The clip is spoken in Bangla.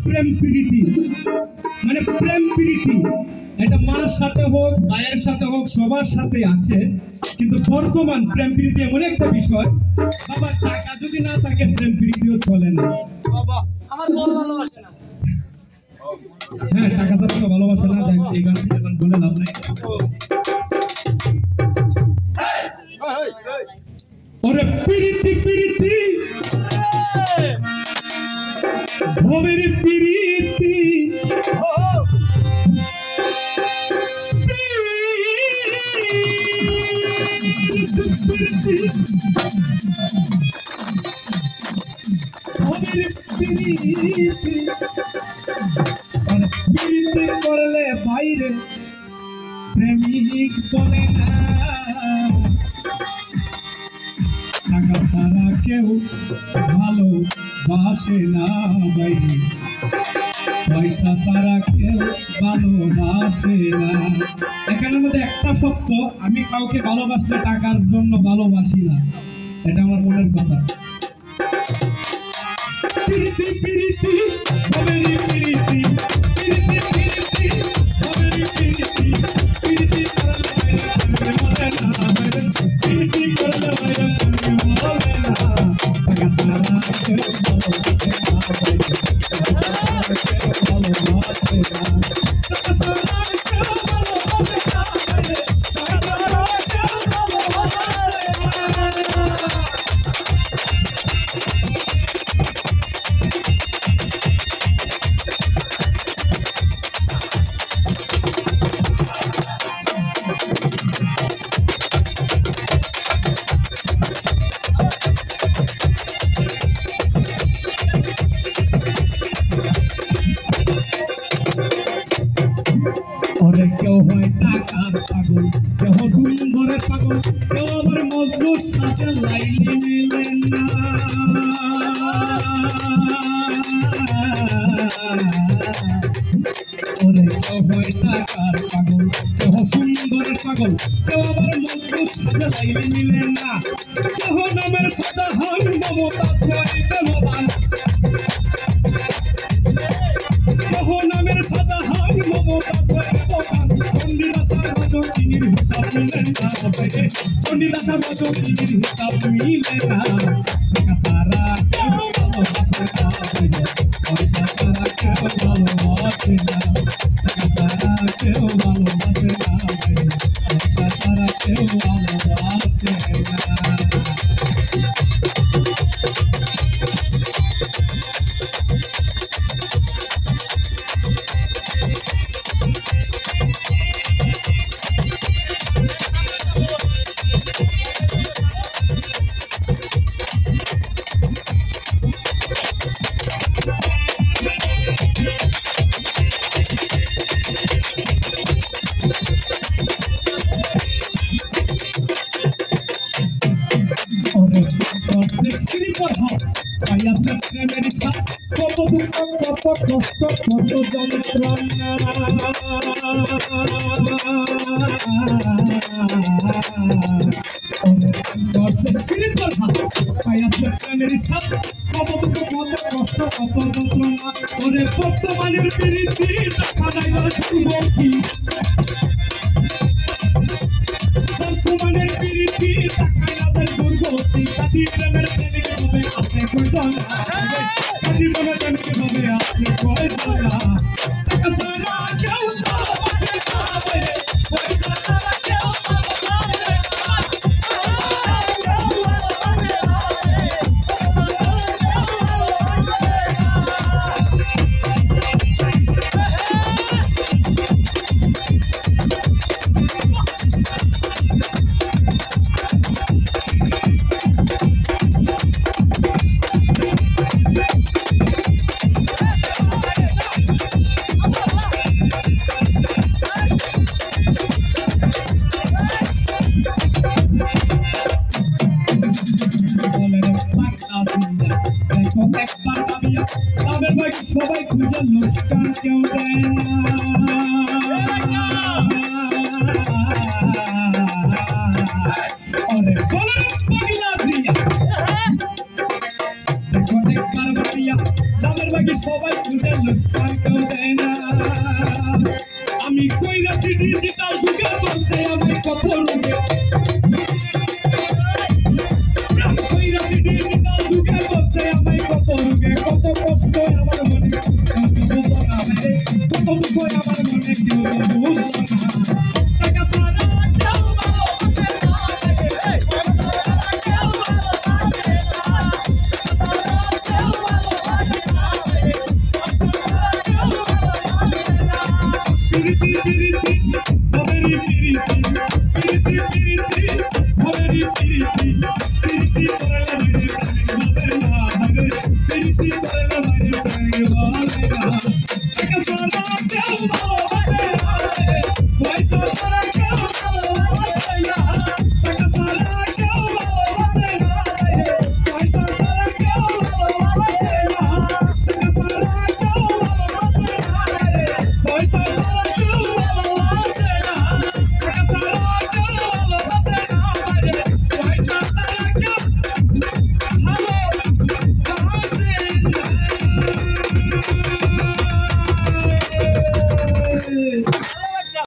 প্রেম প্রীতি মানে প্রেম প্রীতি এটা মার সাথে হোক ভাইয়ের সাথে হোক সবার সাথে আছে, কিন্তু বর্তমান প্রেম প্রীতি এমন একটা বিষয় বাবা, টাকা যদি না থাকে প্রেম প্রীতিও চলে না। আমার বড় ভালোবাসে না। হ্যাঁ, টাকা থাকলে ভালোবাসে না। দেখ এই গান বলে লাভ নাই। ওরে প্রীতি প্রীতি ভবের প্রীতি প্রীতি করলে বাইরে প্রেমিক বলে না, টাকা ছাড়া কেউ ভালোবাসে না বাইরে, পয়সা ছাড়া কেউ ভালোবাসে না। এখানের মধ্যে একটা সত্য, আমি কাউকে ভালোবাসলে টাকার জন্য ভালোবাসি না, এটা আমার মনের কথা। প্রীতি প্রীতি ভবেরি প্রীতি প্রীতি প্রীতি ভবেরি প্রীতি প্রীতি করলে বাইরে বলে না, প্রীতি করলে বাইরে বলে না, টাকা ছাড়া কেউ ভালোবাসে না বাইরে, ভালোবাসে না, টাকা ছাড়া কেউ ভালোবাসে না বাইরে, টাকা ছাড়া কেউ ভালোবাসে না। ওরে কেউ হয় টাকার পাগল, কেউ সুন্দরের পাগল, কেউ আবার মজনুর সাথে লাইলি মিলে না। ওরে কেউ হয় টাকার পাগল, কেউ সুন্দরের পাগল, কেউ আবার মজনুর সাথে লাইলি মিলে না। কেহ নামের সাথে হান মমতা করিতে ভবান, কেহ নামের সাথে হান মমতা করিতে ভবান, চণ্ডীদাসার মতো কিনির হিসাব মিলে না বাইরে, চণ্ডীদাসার মতো কিনির হিসাব মিলে না, টাকা ছাড়া কেউ ভালোবাসে না বাইরে, পয়সা ছাড়া কেউ ভালোবাসে না, টাকা ছাড়া কেউ ভালোবাসে না বাইরে, পয়সা ছাড়া কেউ ভালোবাসে না। কত দুঃখ কত কষ্ট কত যন্ত্রণা, বর্তমানের প্রীতি টাকা নাই যুবতী, বর্তমানের প্রীতি টাকা নাই দুর্গতি, কাটি প্রেমের প্রেমিক হবে আছে কয়জনা, কাটি প্রেমের প্রেমিক হবে আছে কয়জনা, টাকা ছাড়া কেউ ভালোবাসে না বাইরে, পয়সা ছাড়া কেউ ভালোবাসে না। সবাই খুঁজে লস্কার কেউ দেয় না, ওরে বলেন পাগলা দিয়া দেখো একবার বাড়িয়া, তাদের বাকি সবাই বুঝে লস্কার কেউ দেয় না আমি কইরাছি ডিজিটাল যুগে বলতে আমি কত রোগে কইরাছি ডিজিটাল যুগে বলতে আমি কত রোগে কত কষ্ট আমার মনে বুঝো না রে কত দুঃখ আমার মনে কেউ বুঝো না টাকা সারা কেউ ভালো